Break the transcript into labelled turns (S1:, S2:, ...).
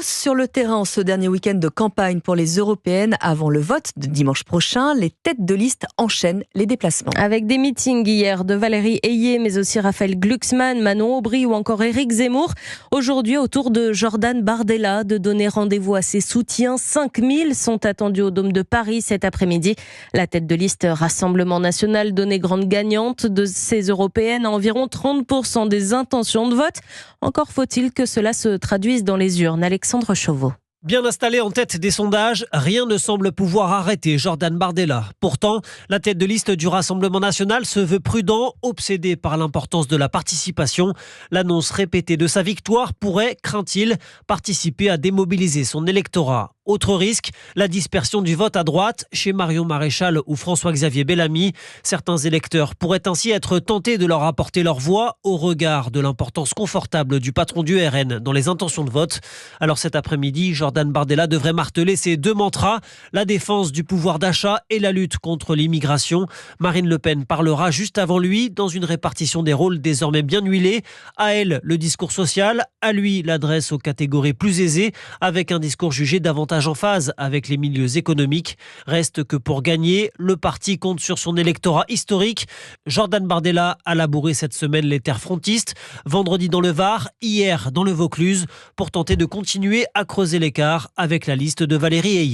S1: Hausse sur le terrain ce dernier week-end de campagne pour les européennes avant le vote de dimanche prochain. Les têtes de liste enchaînent les déplacements.
S2: Avec des meetings hier de Valérie Ayé, mais aussi Raphaël Glucksmann, Manon Aubry ou encore Éric Zemmour. Aujourd'hui, au tour de Jordan Bardella de donner rendez-vous à ses soutiens. 5000 sont attendus au Dôme de Paris cet après-midi. La tête de liste Rassemblement National donnée grande gagnante de ces européennes à environ 30% des intentions de vote. Encore faut-il que cela se traduise dans les urnes. Alexandre Chauveau.
S3: Bien installé en tête des sondages, rien ne semble pouvoir arrêter Jordan Bardella. Pourtant, la tête de liste du Rassemblement National se veut prudent, obsédé par l'importance de la participation. L'annonce répétée de sa victoire pourrait, craint-il, participer à démobiliser son électorat. Autre risque, la dispersion du vote à droite chez Marion Maréchal ou François-Xavier Bellamy. Certains électeurs pourraient ainsi être tentés de leur apporter leur voix au regard de l'importance confortable du patron du RN dans les intentions de vote. Alors cet après-midi, Jordan Bardella devrait marteler ses deux mantras, la défense du pouvoir d'achat et la lutte contre l'immigration. Marine Le Pen parlera juste avant lui dans une répartition des rôles désormais bien huilée. À elle, le discours social, à lui, l'adresse aux catégories plus aisées, avec un discours jugé davantage en phase avec les milieux économiques. Reste que pour gagner, le parti compte sur son électorat historique. Jordan Bardella a labouré cette semaine les terres frontistes, vendredi dans le Var, hier dans le Vaucluse, pour tenter de continuer à creuser l'écart avec la liste de Valérie Ayé.